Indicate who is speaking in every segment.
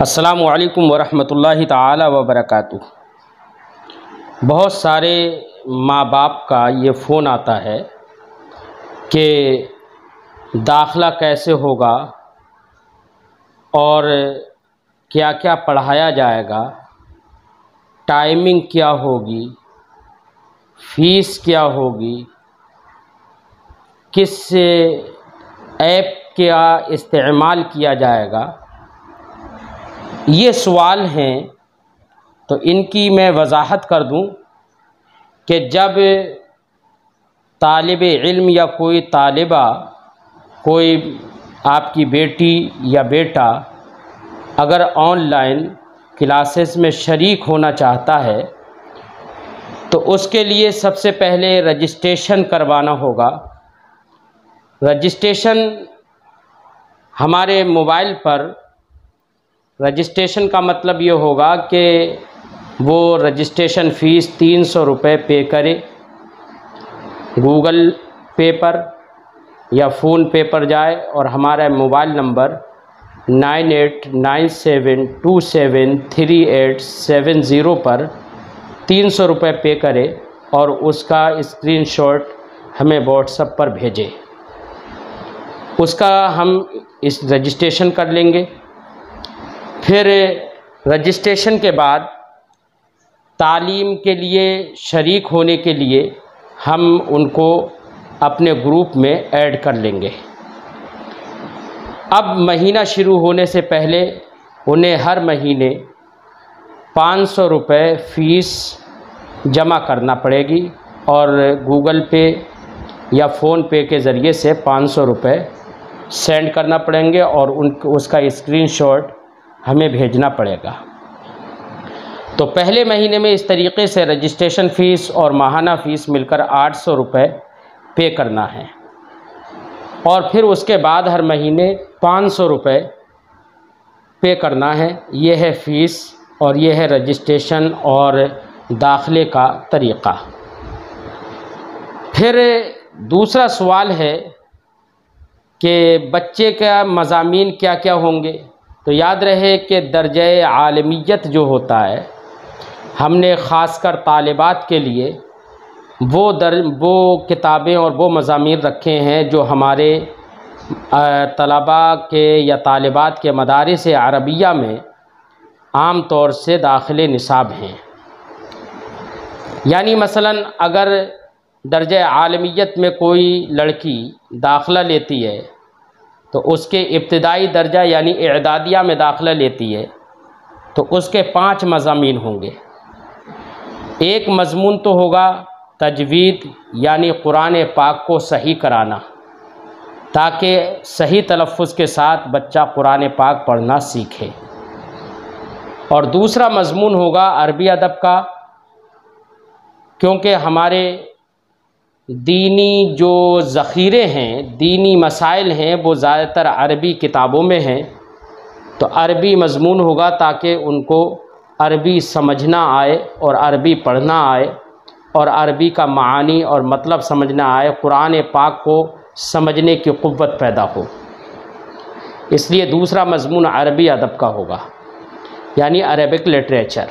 Speaker 1: अस्सलामु अलैकुम वरहमतुल्लाहि ताला वबरकातुहू। बहुत सारे माँ बाप का ये फ़ोन आता है कि दाखिला कैसे होगा और क्या क्या पढ़ाया जाएगा, टाइमिंग क्या होगी, फ़ीस क्या होगी, किस ऐप का इस्तेमाल किया जाएगा। ये सवाल हैं, तो इनकी मैं वजाहत कर दूं कि जब तालिब इल्म या कोई तालिबा, कोई आपकी बेटी या बेटा अगर ऑनलाइन क्लासेस में शरीक होना चाहता है तो उसके लिए सबसे पहले रजिस्ट्रेशन करवाना होगा। रजिस्ट्रेशन हमारे मोबाइल पर रजिस्ट्रेशन का मतलब ये होगा कि वो रजिस्ट्रेशन फ़ीस 300 रुपये पे करे, गूगल पे पर या फ़ोन पे पर जाए और हमारा मोबाइल नंबर 9897273870 पर 300 रुपये पे करे और उसका स्क्रीनशॉट हमें व्हाट्सएप पर भेजे। उसका हम इस रजिस्ट्रेशन कर लेंगे। फिर रजिस्ट्रेशन के बाद तालीम के लिए शरीक होने के लिए हम उनको अपने ग्रुप में ऐड कर लेंगे। अब महीना शुरू होने से पहले उन्हें हर महीने 500 रुपये फ़ीस जमा करना पड़ेगी और गूगल पे या फ़ोन पे के ज़रिए से 500 रुपये सेंड करना पड़ेंगे और उसका स्क्रीनशॉट हमें भेजना पड़ेगा। तो पहले महीने में इस तरीके से रजिस्ट्रेशन फ़ीस और माहाना फ़ीस मिलकर 800 रुपये पे करना है और फिर उसके बाद हर महीने 500 रुपये पे करना है। ये है फ़ीस और ये है रजिस्ट्रेशन और दाखिले का तरीक़ा। फिर दूसरा सवाल है कि बच्चे का मज़ामीन क्या क्या होंगे। तो याद रहे कि दर्जे आलमियत जो होता है, हमने ख़ासकर तालिबात के लिए वो किताबें और वो मज़ामीन रखे हैं जो हमारे तलबा के या तालिबात के मदारिस अरबिया में आम तौर से दाखिले निसाब हैं। यानी मसलन अगर दर्जे आलमियत में कोई लड़की दाखिला लेती है तो उसके इब्तिदाई दर्जा यानी इदादिया में दाखिला लेती है तो उसके 5 मज़ामीन होंगे। एक मज़मून तो होगा तजवीद यानी कुरान पाक को सही कराना, ताकि सही तलफ़्फ़ुज़ के साथ बच्चा कुरान पाक पढ़ना सीखे। और दूसरा मज़मून होगा अरबी अदब का, क्योंकि हमारे दीनी जो ज़ख़ीरे हैं, दीनी मसाइल हैं, वो ज़्यादातर अरबी किताबों में हैं। तो अरबी मज़मून होगा ताकि उनको अरबी समझना आए और अरबी पढ़ना आए और अरबी का मानी और मतलब समझना आए, कुरान पाक को समझने की क़ुव्वत पैदा हो। इसलिए दूसरा मज़मून अरबी अदब का होगा यानी अरेबिक लिटरेचर।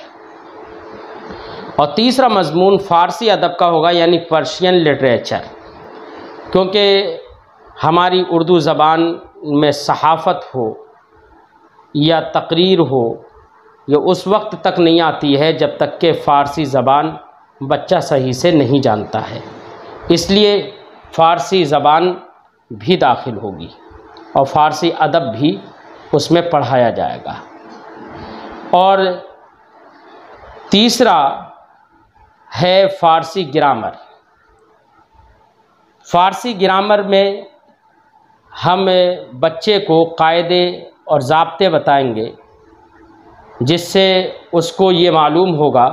Speaker 1: और तीसरा मज़मून फ़ारसी अदब का होगा यानी पर्शियन लिटरेचर, क्योंकि हमारी उर्दू ज़बान में सहाफ़त हो या तकरीर हो, ये उस वक्त तक नहीं आती है जब तक कि फ़ारसी ज़बान बच्चा सही से नहीं जानता है। इसलिए फ़ारसी ज़बान भी दाखिल होगी और फ़ारसी अदब भी उसमें पढ़ाया जाएगा। और तीसरा है फ़ारसी ग्रामर। फ़ारसी ग्रामर में हम बच्चे को कायदे और ज़ाब्ते बताएंगे, जिससे उसको ये मालूम होगा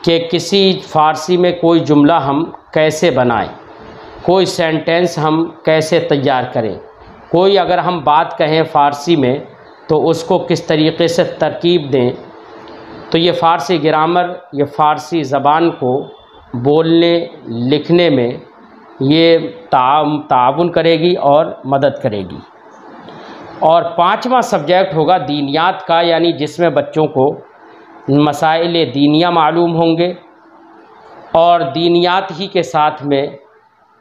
Speaker 1: कि किसी फ़ारसी में कोई जुमला हम कैसे बनाएं, कोई सेंटेंस हम कैसे तैयार करें, कोई अगर हम बात कहें फ़ारसी में तो उसको किस तरीक़े से तरकीब दें। तो ये फ़ारसी ग्रामर ये फ़ारसी ज़बान को बोलने लिखने में ये ताउन करेगी और मदद करेगी। और 5वां सब्जेक्ट होगा दीनियात का, यानी जिसमें बच्चों को मसाइल दीनिया मालूम होंगे और दीनियात ही के साथ में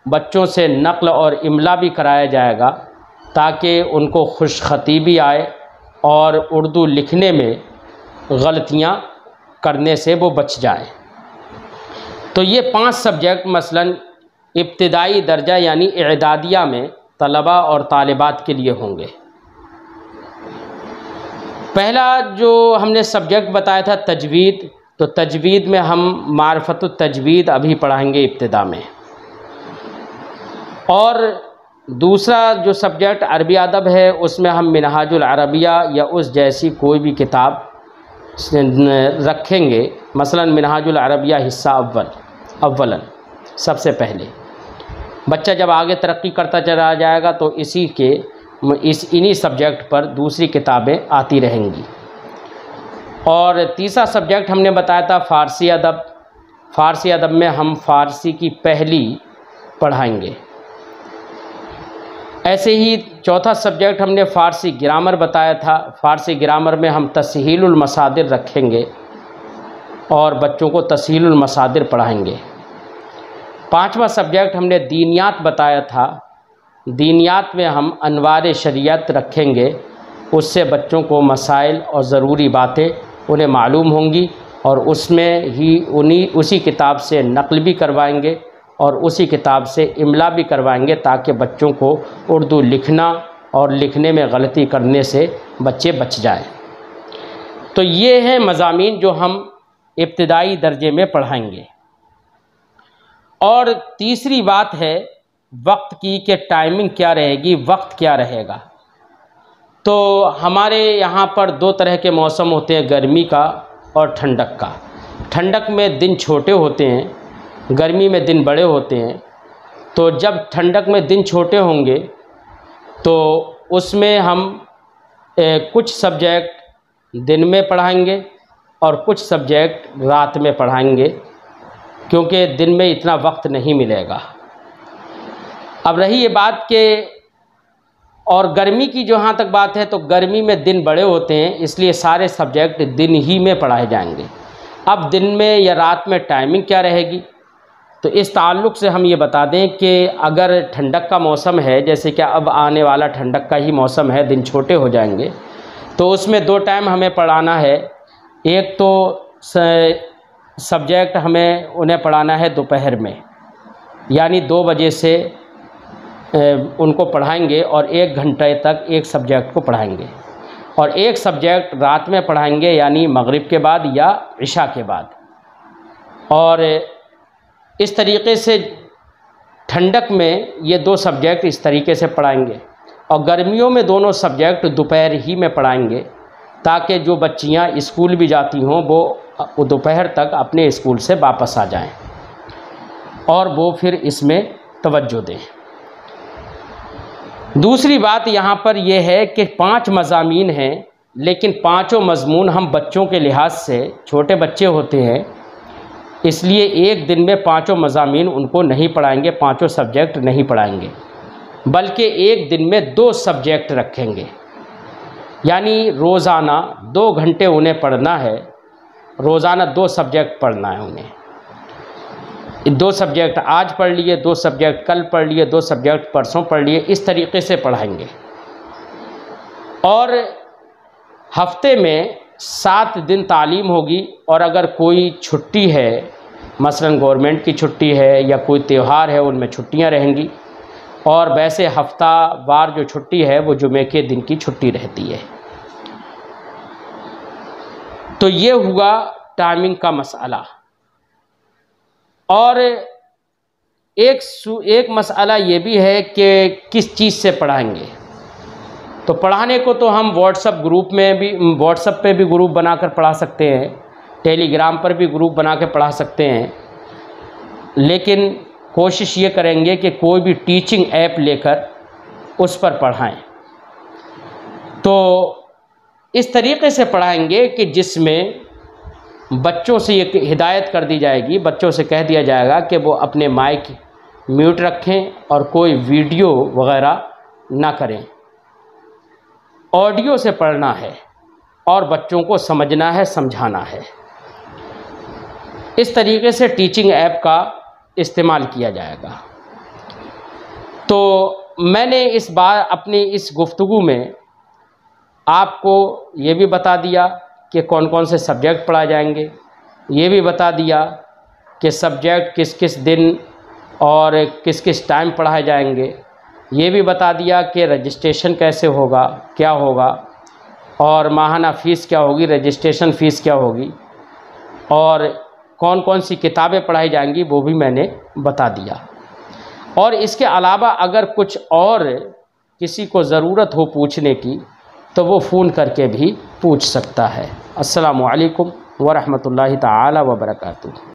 Speaker 1: बच्चों से नक़्ल और इमला भी कराया जाएगा ताकि उनको खुशख़तीबी आए और उर्दू लिखने में गलतियां करने से वो बच जाए। तो ये 5 सब्जेक्ट मसलन इब्तिदाई दर्जा यानी इदादिया में तलबा और तालिबात के लिए होंगे। पहला जो हमने सब्जेक्ट बताया था तजवीद, तो तजवीद में हम मारिफतुत तजवीद अभी पढ़ाएंगे इब्तिदा में। और दूसरा जो सब्जेक्ट अरबी अदब है उसमें हम मिनहाजुल अरबिया या उस जैसी कोई भी किताब रखेंगे। मसलन मिनहाजुल अरबिया हिस्सा अव्वलन सबसे पहले। बच्चा जब आगे तरक्की करता चला जाएगा तो इन्हीं सब्जेक्ट पर दूसरी किताबें आती रहेंगी। और तीसरा सब्जेक्ट हमने बताया था फ़ारसी अदब। फ़ारसी अदब में हम फ़ारसी की पहली पढ़ाएंगे। ऐसे ही चौथा सब्जेक्ट हमने फ़ारसी ग्रामर बताया था। फ़ारसी ग्रामर में हम तस्हीलुल मसादिर रखेंगे और बच्चों को तस्हीलुल मसादिर पढ़ाएंगे। 5वां सब्जेक्ट हमने दीनियात बताया था। दीनियात में हम अनवार शरीयत रखेंगे, उससे बच्चों को मसाइल और ज़रूरी बातें उन्हें मालूम होंगी और उसमें ही उसी किताब से नक़ल भी करवाएंगे और उसी किताब से इमला भी करवाएंगे ताकि बच्चों को उर्दू लिखना और लिखने में गलती करने से बच्चे बच जाएं। तो ये हैं मज़ामीन जो हम इब्तिदाई दर्जे में पढ़ाएंगे। और तीसरी बात है वक्त की कि टाइमिंग क्या रहेगी, वक्त क्या रहेगा। तो हमारे यहाँ पर 2 तरह के मौसम होते हैं, गर्मी का और ठंडक का। ठंडक में दिन छोटे होते हैं, गर्मी में दिन बड़े होते हैं। तो जब ठंडक में दिन छोटे होंगे तो उसमें हम कुछ सब्जेक्ट दिन में पढ़ाएंगे और कुछ सब्जेक्ट रात में पढ़ाएंगे, क्योंकि दिन में इतना वक्त नहीं मिलेगा। अब रही ये बात कि और गर्मी की जहाँ तक बात है तो गर्मी में दिन बड़े होते हैं, इसलिए सारे सब्जेक्ट दिन ही में पढ़ाए जाएंगे। अब दिन में या रात में टाइमिंग क्या रहेगी, तो इस ताल्लुक़ से हम ये बता दें कि अगर ठंडक का मौसम है, जैसे कि अब आने वाला ठंडक का ही मौसम है, दिन छोटे हो जाएंगे, तो उसमें 2 टाइम हमें पढ़ाना है। एक तो सब्जेक्ट हमें उन्हें पढ़ाना है दोपहर में, यानी 2 बजे से उनको पढ़ाएंगे और 1 घंटे तक एक सब्जेक्ट को पढ़ाएंगे। और एक सब्जेक्ट रात में पढ़ाएंगे, यानी मगरिब के बाद या इशा के बाद। और इस तरीक़े से ठंडक में ये 2 सब्जेक्ट इस तरीके से पढ़ाएंगे। और गर्मियों में दोनों सब्जेक्ट दोपहर ही में पढ़ाएंगे ताकि जो बच्चियां स्कूल भी जाती हों वो दोपहर तक अपने स्कूल से वापस आ जाएं और वो फिर इसमें तवज्जो दें। दूसरी बात यहाँ पर यह है कि 5 मज़ामीन हैं, लेकिन 5 मज़मून हम बच्चों के लिहाज से, छोटे बच्चे होते हैं इसलिए एक दिन में 5 मज़ामीन उनको नहीं पढ़ाएंगे, 5 सब्जेक्ट नहीं पढ़ाएंगे, बल्कि एक दिन में 2 सब्जेक्ट रखेंगे। यानी रोज़ाना 2 घंटे उन्हें पढ़ना है, रोज़ाना 2 सब्जेक्ट पढ़ना है उन्हें। 2 सब्जेक्ट आज पढ़ लिए, 2 सब्जेक्ट कल पढ़ लिए, 2 सब्जेक्ट परसों पढ़ लिए, इस तरीके से पढ़ाएंगे। और हफ्ते में 7 दिन तालीम होगी। और अगर कोई छुट्टी है, मसलन गवर्नमेंट की छुट्टी है या कोई त्यौहार है, उनमें छुट्टियां रहेंगी। और वैसे हफ्तावार जो छुट्टी है वो जुमे के दिन की छुट्टी रहती है। तो ये हुआ टाइमिंग का मसला। और एक मसला ये भी है कि किस चीज़ से पढ़ाएंगे। तो पढ़ाने को तो हम व्हाट्सएप पे भी ग्रुप बनाकर पढ़ा सकते हैं, टेलीग्राम पर भी ग्रुप बना के पढ़ा सकते हैं, लेकिन कोशिश ये करेंगे कि कोई भी टीचिंग ऐप लेकर उस पर पढ़ाएं। तो इस तरीके से पढ़ाएंगे कि जिसमें बच्चों से ये हिदायत कर दी जाएगी, बच्चों से कह दिया जाएगा कि वो अपने माइक म्यूट रखें और कोई वीडियो वगैरह ना करें। ऑडियो से पढ़ना है और बच्चों को समझना है, समझाना है। इस तरीके से टीचिंग ऐप का इस्तेमाल किया जाएगा। तो मैंने इस बार अपनी इस गुफ्तगू में आपको ये भी बता दिया कि कौन कौन से सब्जेक्ट पढ़ाए जाएंगे, ये भी बता दिया कि सब्जेक्ट किस किस दिन और किस किस टाइम पढ़ाए जाएंगे, ये भी बता दिया कि रजिस्ट्रेशन कैसे होगा, क्या होगा, और माहाना फ़ीस क्या होगी, रजिस्ट्रेशन फ़ीस क्या होगी, और कौन कौन सी किताबें पढ़ाई जाएंगी वो भी मैंने बता दिया। और इसके अलावा अगर कुछ और किसी को ज़रूरत हो पूछने की तो वो फ़ोन करके भी पूछ सकता है। अस्सलामु अलैकुम व रहमतुल्लाहि ताला व बरकातुहू।